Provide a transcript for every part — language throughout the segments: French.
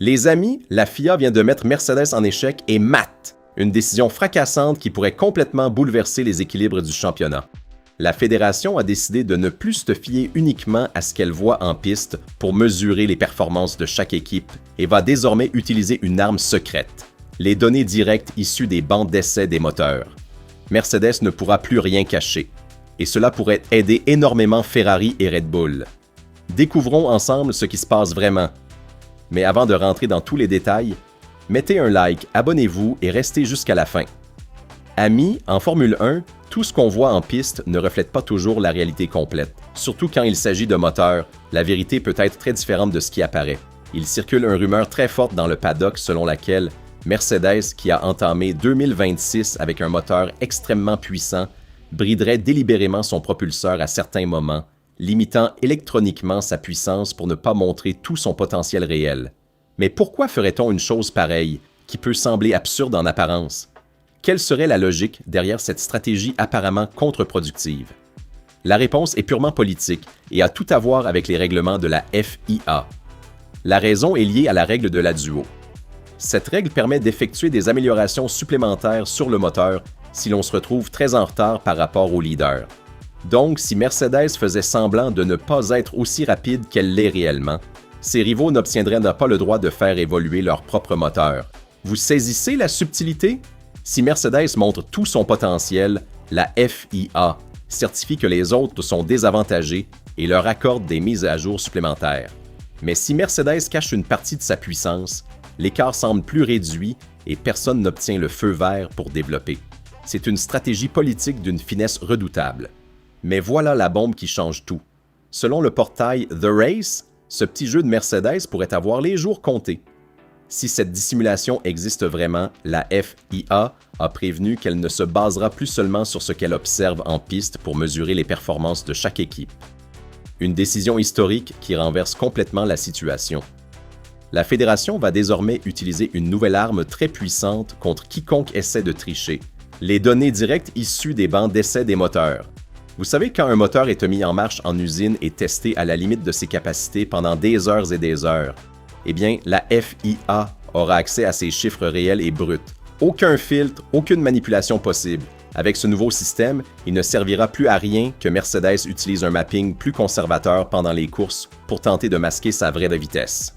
Les amis, la FIA vient de mettre Mercedes en échec et mat! Une décision fracassante qui pourrait complètement bouleverser les équilibres du championnat. La fédération a décidé de ne plus se fier uniquement à ce qu'elle voit en piste pour mesurer les performances de chaque équipe et va désormais utiliser une arme secrète, les données directes issues des bancs d'essai des moteurs. Mercedes ne pourra plus rien cacher, et cela pourrait aider énormément Ferrari et Red Bull. Découvrons ensemble ce qui se passe vraiment. Mais avant de rentrer dans tous les détails, mettez un like, abonnez-vous et restez jusqu'à la fin. Amis, en Formule 1, tout ce qu'on voit en piste ne reflète pas toujours la réalité complète. Surtout quand il s'agit de moteurs, la vérité peut être très différente de ce qui apparaît. Il circule une rumeur très forte dans le paddock selon laquelle Mercedes, qui a entamé 2026 avec un moteur extrêmement puissant, briderait délibérément son propulseur à certains moments, limitant électroniquement sa puissance pour ne pas montrer tout son potentiel réel. Mais pourquoi ferait-on une chose pareille, qui peut sembler absurde en apparence? Quelle serait la logique derrière cette stratégie apparemment contre-productive? La réponse est purement politique et a tout à voir avec les règlements de la FIA. La raison est liée à la règle de la duo. Cette règle permet d'effectuer des améliorations supplémentaires sur le moteur si l'on se retrouve très en retard par rapport au leader. Donc, si Mercedes faisait semblant de ne pas être aussi rapide qu'elle l'est réellement, ses rivaux n'obtiendraient pas le droit de faire évoluer leur propre moteur. Vous saisissez la subtilité? Si Mercedes montre tout son potentiel, la FIA certifie que les autres sont désavantagés et leur accorde des mises à jour supplémentaires. Mais si Mercedes cache une partie de sa puissance, l'écart semble plus réduit et personne n'obtient le feu vert pour développer. C'est une stratégie politique d'une finesse redoutable. Mais voilà la bombe qui change tout. Selon le portail The Race, ce petit jeu de Mercedes pourrait avoir les jours comptés. Si cette dissimulation existe vraiment, la FIA a prévenu qu'elle ne se basera plus seulement sur ce qu'elle observe en piste pour mesurer les performances de chaque équipe. Une décision historique qui renverse complètement la situation. La fédération va désormais utiliser une nouvelle arme très puissante contre quiconque essaie de tricher, les données directes issues des bancs d'essai des moteurs. Vous savez, quand un moteur est mis en marche en usine et testé à la limite de ses capacités pendant des heures et des heures, eh bien, la FIA aura accès à ces chiffres réels et bruts. Aucun filtre, aucune manipulation possible. Avec ce nouveau système, il ne servira plus à rien que Mercedes utilise un mapping plus conservateur pendant les courses pour tenter de masquer sa vraie vitesse.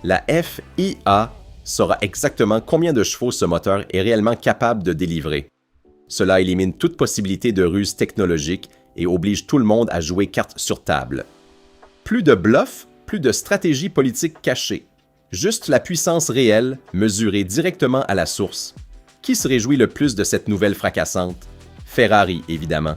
La FIA saura exactement combien de chevaux ce moteur est réellement capable de délivrer. Cela élimine toute possibilité de ruse technologique et oblige tout le monde à jouer carte sur table. Plus de bluff, plus de stratégie politique cachée. Juste la puissance réelle, mesurée directement à la source. Qui se réjouit le plus de cette nouvelle fracassante? Ferrari, évidemment.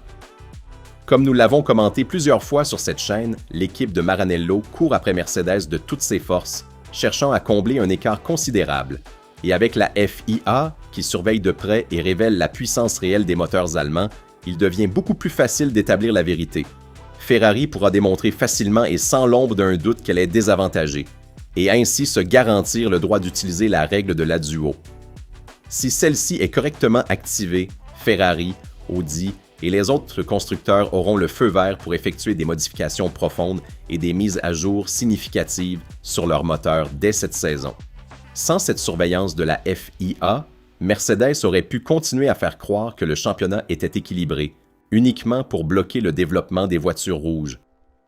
Comme nous l'avons commenté plusieurs fois sur cette chaîne, l'équipe de Maranello court après Mercedes de toutes ses forces, cherchant à combler un écart considérable. Et avec la FIA, qui surveille de près et révèle la puissance réelle des moteurs allemands, il devient beaucoup plus facile d'établir la vérité. Ferrari pourra démontrer facilement et sans l'ombre d'un doute qu'elle est désavantagée, et ainsi se garantir le droit d'utiliser la règle de la duo. Si celle-ci est correctement activée, Ferrari, Audi et les autres constructeurs auront le feu vert pour effectuer des modifications profondes et des mises à jour significatives sur leur moteur dès cette saison. Sans cette surveillance de la FIA, Mercedes aurait pu continuer à faire croire que le championnat était équilibré, uniquement pour bloquer le développement des voitures rouges.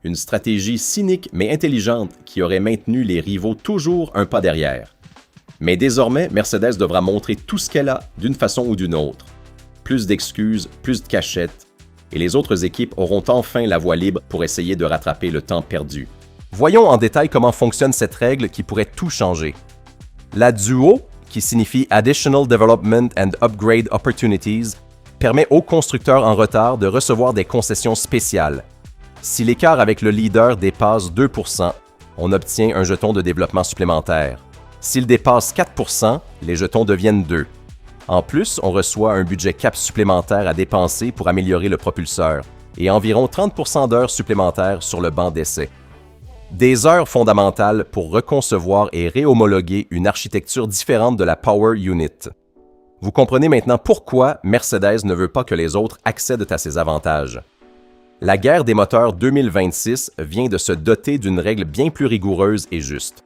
Une stratégie cynique mais intelligente qui aurait maintenu les rivaux toujours un pas derrière. Mais désormais, Mercedes devra montrer tout ce qu'elle a d'une façon ou d'une autre. Plus d'excuses, plus de cachettes, et les autres équipes auront enfin la voie libre pour essayer de rattraper le temps perdu. Voyons en détail comment fonctionne cette règle qui pourrait tout changer. La duo, qui signifie Additional Development and Upgrade Opportunities, permet aux constructeurs en retard de recevoir des concessions spéciales. Si l'écart avec le leader dépasse 2%, on obtient un jeton de développement supplémentaire. S'il dépasse 4%, les jetons deviennent 2. En plus, on reçoit un budget cap supplémentaire à dépenser pour améliorer le propulseur et environ 30% d'heures supplémentaires sur le banc d'essai. Des heures fondamentales pour reconcevoir et réhomologuer une architecture différente de la Power Unit. Vous comprenez maintenant pourquoi Mercedes ne veut pas que les autres accèdent à ses avantages. La guerre des moteurs 2026 vient de se doter d'une règle bien plus rigoureuse et juste.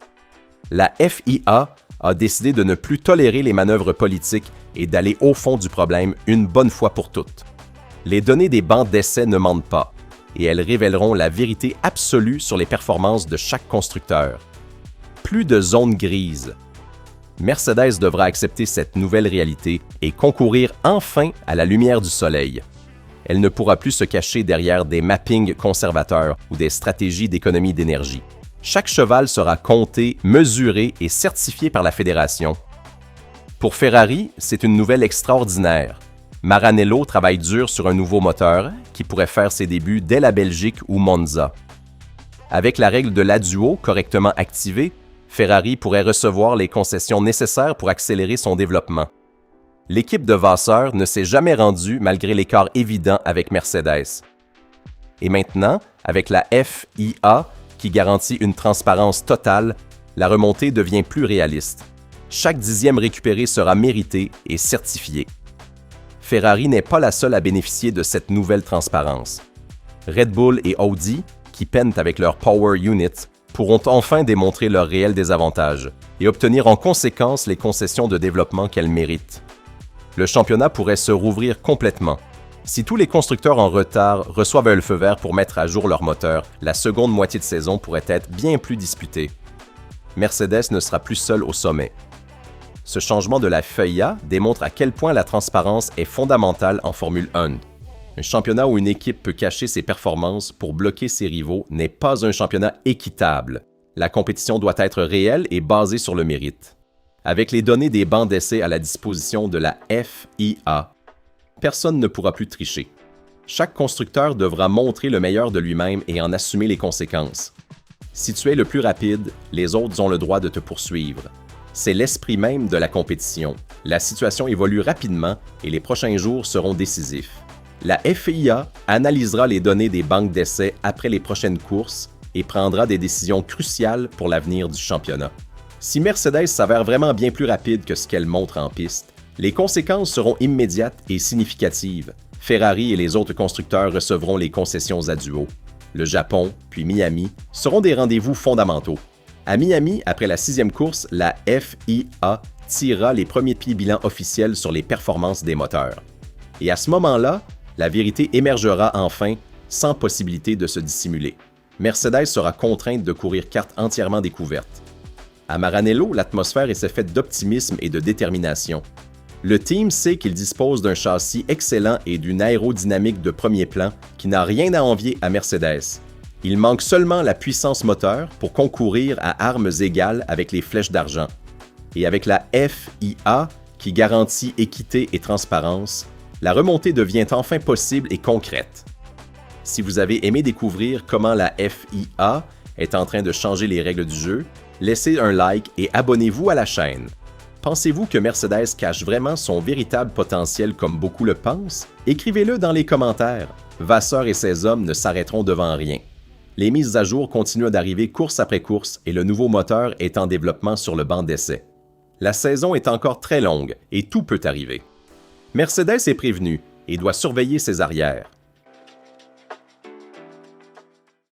La FIA a décidé de ne plus tolérer les manœuvres politiques et d'aller au fond du problème une bonne fois pour toutes. Les données des bancs d'essai ne mentent pas, et elles révéleront la vérité absolue sur les performances de chaque constructeur. Plus de zones grises. Mercedes devra accepter cette nouvelle réalité et concourir enfin à la lumière du soleil. Elle ne pourra plus se cacher derrière des mappings conservateurs ou des stratégies d'économie d'énergie. Chaque cheval sera compté, mesuré et certifié par la fédération. Pour Ferrari, c'est une nouvelle extraordinaire. Maranello travaille dur sur un nouveau moteur qui pourrait faire ses débuts dès la Belgique ou Monza. Avec la règle de l'adduo correctement activée, Ferrari pourrait recevoir les concessions nécessaires pour accélérer son développement. L'équipe de Vasseur ne s'est jamais rendue malgré l'écart évident avec Mercedes. Et maintenant, avec la FIA qui garantit une transparence totale, la remontée devient plus réaliste. Chaque dixième récupéré sera mérité et certifié. Ferrari n'est pas la seule à bénéficier de cette nouvelle transparence. Red Bull et Audi, qui peinent avec leur Power Unit, pourront enfin démontrer leur réel désavantage et obtenir en conséquence les concessions de développement qu'elles méritent. Le championnat pourrait se rouvrir complètement. Si tous les constructeurs en retard reçoivent le feu vert pour mettre à jour leur moteur, la seconde moitié de saison pourrait être bien plus disputée. Mercedes ne sera plus seule au sommet. Ce changement de la FIA démontre à quel point la transparence est fondamentale en Formule 1. Un championnat où une équipe peut cacher ses performances pour bloquer ses rivaux n'est pas un championnat équitable. La compétition doit être réelle et basée sur le mérite. Avec les données des bancs d'essai à la disposition de la FIA, personne ne pourra plus tricher. Chaque constructeur devra montrer le meilleur de lui-même et en assumer les conséquences. Si tu es le plus rapide, les autres ont le droit de te poursuivre. C'est l'esprit même de la compétition. La situation évolue rapidement et les prochains jours seront décisifs. La FIA analysera les données des banques d'essai après les prochaines courses et prendra des décisions cruciales pour l'avenir du championnat. Si Mercedes s'avère vraiment bien plus rapide que ce qu'elle montre en piste, les conséquences seront immédiates et significatives. Ferrari et les autres constructeurs recevront les concessions adduo. Le Japon, puis Miami, seront des rendez-vous fondamentaux. À Miami, après la 6e course, la FIA tirera les premiers pieds bilans officiels sur les performances des moteurs. Et à ce moment-là, la vérité émergera enfin, sans possibilité de se dissimuler. Mercedes sera contrainte de courir carte entièrement découverte. À Maranello, l'atmosphère est faite d'optimisme et de détermination. Le team sait qu'il dispose d'un châssis excellent et d'une aérodynamique de premier plan qui n'a rien à envier à Mercedes. Il manque seulement la puissance moteur pour concourir à armes égales avec les flèches d'argent. Et avec la FIA, qui garantit équité et transparence, la remontée devient enfin possible et concrète. Si vous avez aimé découvrir comment la FIA est en train de changer les règles du jeu, laissez un like et abonnez-vous à la chaîne. Pensez-vous que Mercedes cache vraiment son véritable potentiel comme beaucoup le pensent? Écrivez-le dans les commentaires. Vasseur et ses hommes ne s'arrêteront devant rien. Les mises à jour continuent d'arriver course après course et le nouveau moteur est en développement sur le banc d'essai. La saison est encore très longue et tout peut arriver. Mercedes est prévenu et doit surveiller ses arrières.